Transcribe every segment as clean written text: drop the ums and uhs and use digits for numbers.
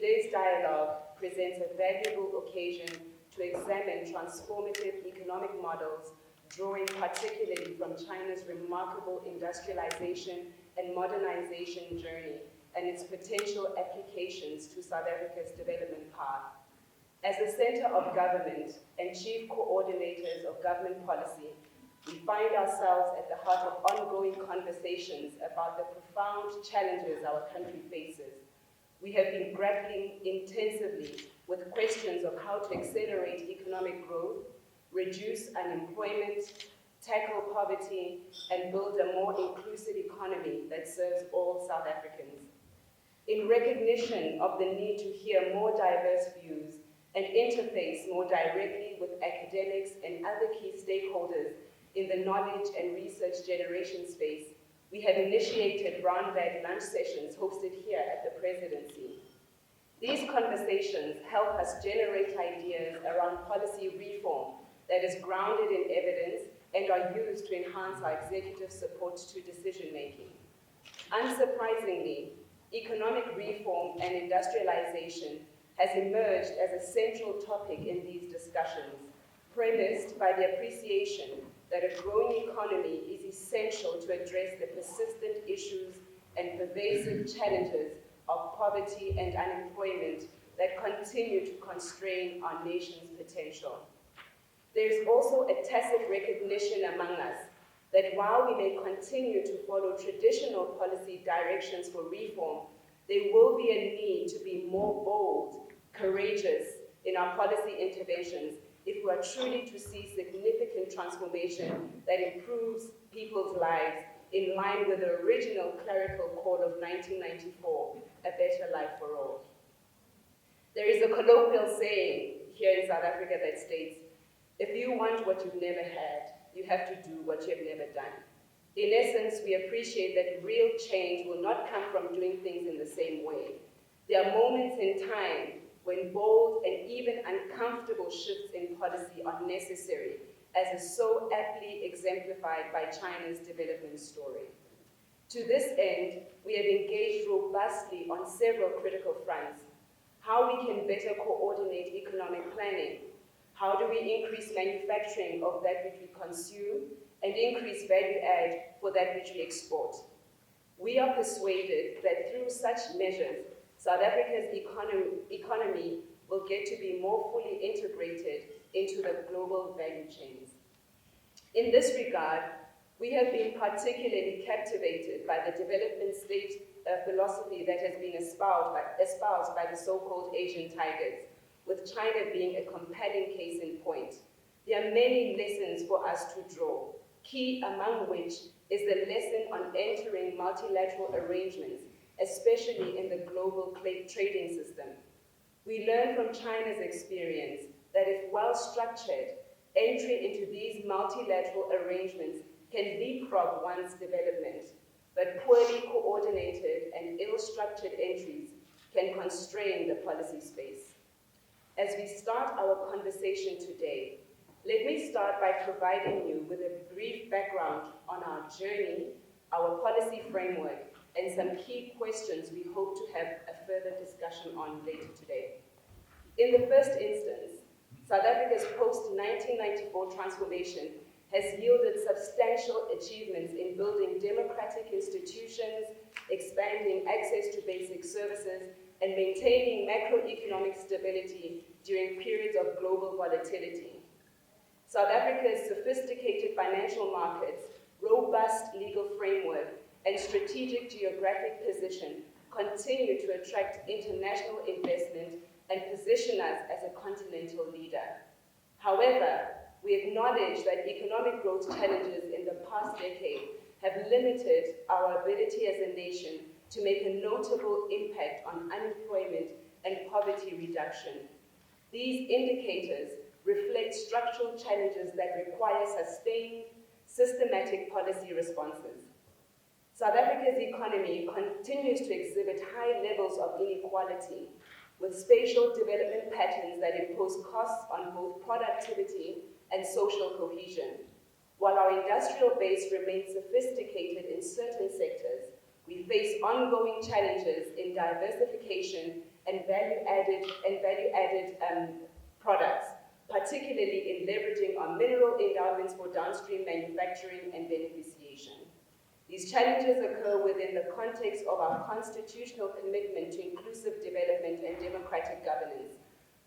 today's dialogue presents a valuable occasion to examine transformative economic models, drawing particularly from China's remarkable industrialization and modernization journey and its potential applications to South Africa's development path. As the center of government and chief coordinators of government policy, we find ourselves at the heart of ongoing conversations about the profound challenges our country faces. We have been grappling intensively with questions of how to accelerate economic growth, reduce unemployment, tackle poverty, and build a more inclusive economy that serves all South Africans. In recognition of the need to hear more diverse views and interface more directly with academics and other key stakeholders in the knowledge and research generation space, we have initiated brown bag lunch sessions hosted here at the Presidency. These conversations help us generate ideas around policy reform that is grounded in evidence and are used to enhance our executive support to decision-making. Unsurprisingly, economic reform and industrialization has emerged as a central topic in these discussions, premised by the appreciation that a growing economy is essential to address the persistent issues and pervasive challenges of poverty and unemployment that continue to constrain our nation's potential. There is also a tacit recognition among us that while we may continue to follow traditional policy directions for reform, there will be a need to be more bold, courageous in our policy interventions if we are truly to see significant transformation that improves people's lives in line with the original clerical call of 1994, a better life for all. There is a colloquial saying here in South Africa that states, if you want what you've never had, you have to do what you have never done. In essence, we appreciate that real change will not come from doing things in the same way. There are moments in time when bold and even uncomfortable shifts in policy are necessary, as is so aptly exemplified by China's development story. To this end, we have engaged robustly on several critical fronts: how we can better coordinate economic planning, how do we increase manufacturing of that which we consume and increase value add for that which we export. We are persuaded that through such measures, South Africa's economy will get to be more fully integrated into the global value chains. In this regard, we have been particularly captivated by the development state philosophy that has been espoused by the so-called Asian tigers, with China being a compelling case in point. There are many lessons for us to draw, key among which is the lesson on entering multilateral arrangements, especially in the global trading system. We learn from China's experience that if well-structured, entry into these multilateral arrangements can leapfrog one's development, but poorly coordinated and ill-structured entries can constrain the policy space. As we start our conversation today, let me start by providing you with a brief background on our journey, our policy framework, and some key questions we hope to have a further discussion on later today. In the first instance, South Africa's post-1994 transformation has yielded substantial achievements in building democratic institutions, expanding access to basic services, and maintaining macroeconomic stability during periods of global volatility. South Africa's sophisticated financial markets, robust legal framework, and strategic geographic position continue to attract international investment and position us as a continental leader. However, we acknowledge that economic growth challenges in the past decade have limited our ability as a nation to make a notable impact on unemployment and poverty reduction. These indicators reflect structural challenges that require sustained, systematic policy responses. South Africa's economy continues to exhibit high levels of inequality, with spatial development patterns that impose costs on both productivity and social cohesion. While our industrial base remains sophisticated in certain sectors, we face ongoing challenges in diversification and value-added products, particularly in leveraging our mineral endowments for downstream manufacturing and beneficiation. These challenges occur within the context of our constitutional commitment to inclusive development and democratic governance,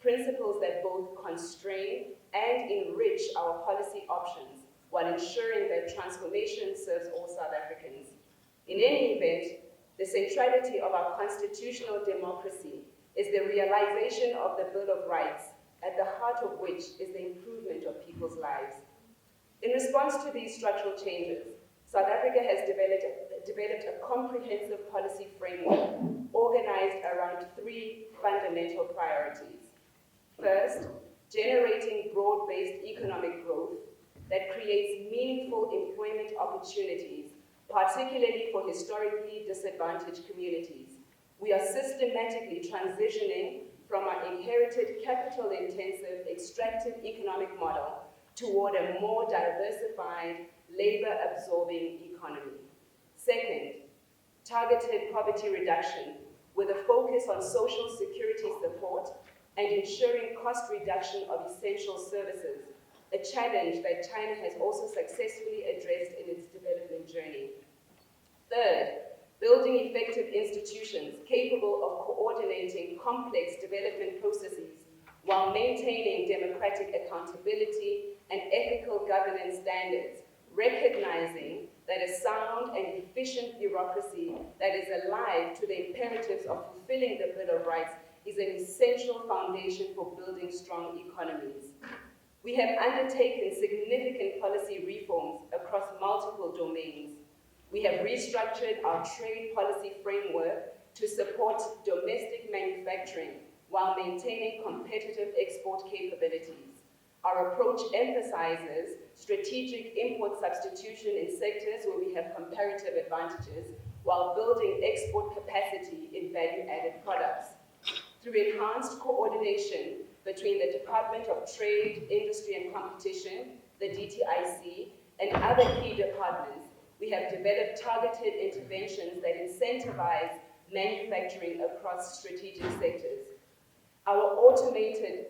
principles that both constrain and enrich our policy options while ensuring that transformation serves all South Africans. In any event, the centrality of our constitutional democracy is the realization of the Bill of Rights, at the heart of which is the improvement of people's lives. In response to these structural changes, South Africa has developed a comprehensive policy framework organized around three fundamental priorities. First, generating broad-based economic growth that creates meaningful employment opportunities, particularly for historically disadvantaged communities. We are systematically transitioning from our inherited capital-intensive extractive economic model toward a more diversified, labor-absorbing economy. Second, targeted poverty reduction with a focus on social security support and ensuring cost reduction of essential services, a challenge that China has also successfully addressed in its development journey. Third, building effective institutions capable of coordinating complex development processes while maintaining democratic accountability and ethical governance standards, recognizing that a sound and efficient bureaucracy that is alive to the imperatives of fulfilling the Bill of Rights is an essential foundation for building strong economies. We have undertaken significant policy reforms across multiple domains. We have restructured our trade policy framework to support domestic manufacturing while maintaining competitive export capabilities. Our approach emphasizes strategic import substitution in sectors where we have comparative advantages while building export capacity in value-added products. Through enhanced coordination between the Department of Trade, Industry and Competition, the DTIC, and other key departments, we have developed targeted interventions that incentivize manufacturing across strategic sectors. Our automated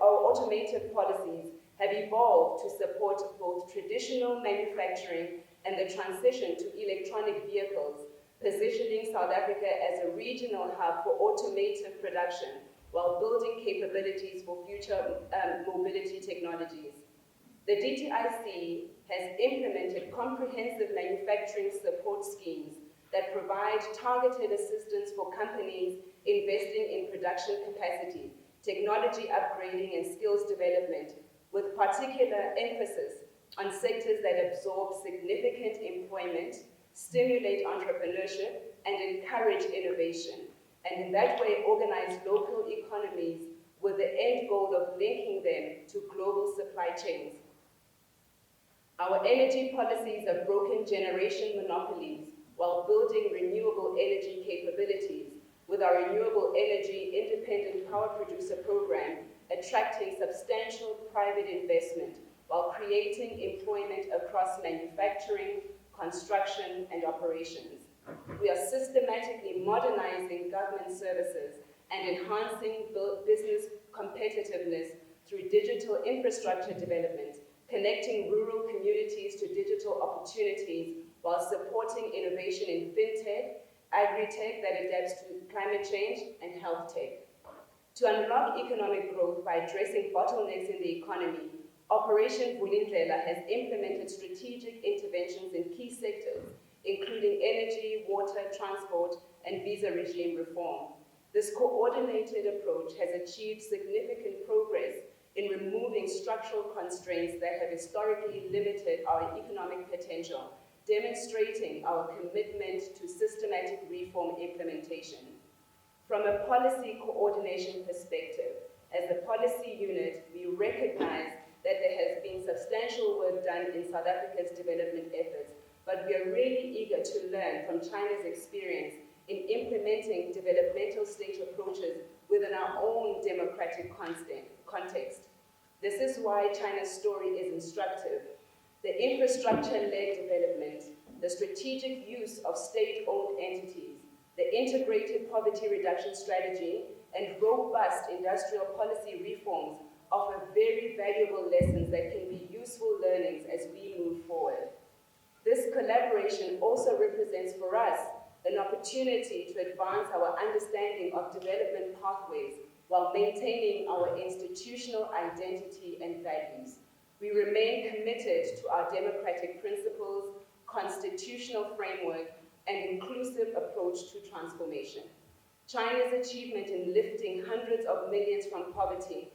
policies have evolved to support both traditional manufacturing and the transition to electronic vehicles, positioning South Africa as a regional hub for automotive production while building capabilities for future mobility technologies. The DTIC has implemented comprehensive manufacturing support schemes that provide targeted assistance for companies investing in production capacity, technology upgrading and skills development, with particular emphasis on sectors that absorb significant employment, stimulate entrepreneurship, and encourage innovation, and in that way organize local economies with the end goal of linking them to global supply chains. Our energy policies have broken generation monopolies while building renewable energy capabilities, with our renewable energy independent power producer program attracting substantial private investment while creating employment across manufacturing, construction, and operations. We are systematically modernizing government services and enhancing business competitiveness through digital infrastructure development, connecting rural communities to digital opportunities while supporting innovation in fintech, agri-tech that adapts to climate change, and health tech. To unlock economic growth by addressing bottlenecks in the economy, Operation Vulindlela has implemented strategic interventions in key sectors, including energy, water, transport, and visa regime reform. This coordinated approach has achieved significant progress in removing structural constraints that have historically limited our economic potential, demonstrating our commitment to systematic reform implementation. From a policy coordination perspective, as a policy unit, we recognize that there has been substantial work done in South Africa's development efforts, but we are really eager to learn from China's experience in implementing developmental state approaches within our own democratic context. This is why China's story is instructive. The infrastructure-led development, the strategic use of state-owned entities, the integrated poverty reduction strategy, and robust industrial policy reforms offer very valuable lessons that can be useful learnings as we move forward. This collaboration also represents for us an opportunity to advance our understanding of development pathways while maintaining our institutional identity and values. We remain committed to our democratic principles, constitutional framework, and inclusive approach to transformation. China's achievement in lifting hundreds of millions from poverty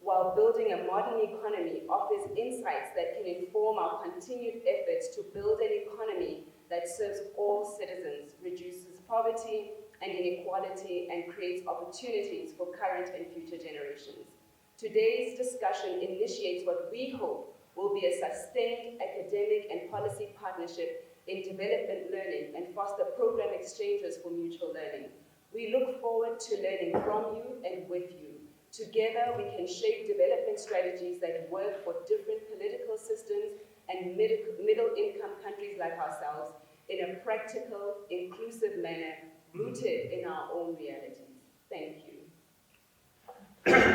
while building a modern economy offers insights that can inform our continued efforts to build an economy that serves all citizens, reduces poverty and inequality, and creates opportunities for current and future generations. Today's discussion initiates what we hope will be a sustained academic and policy partnership in development learning and foster program exchanges for mutual learning. We look forward to learning from you and with you. Together, we can shape development strategies that work for different political systems and middle-income countries like ourselves in a practical, inclusive manner rooted in our own realities. Thank you.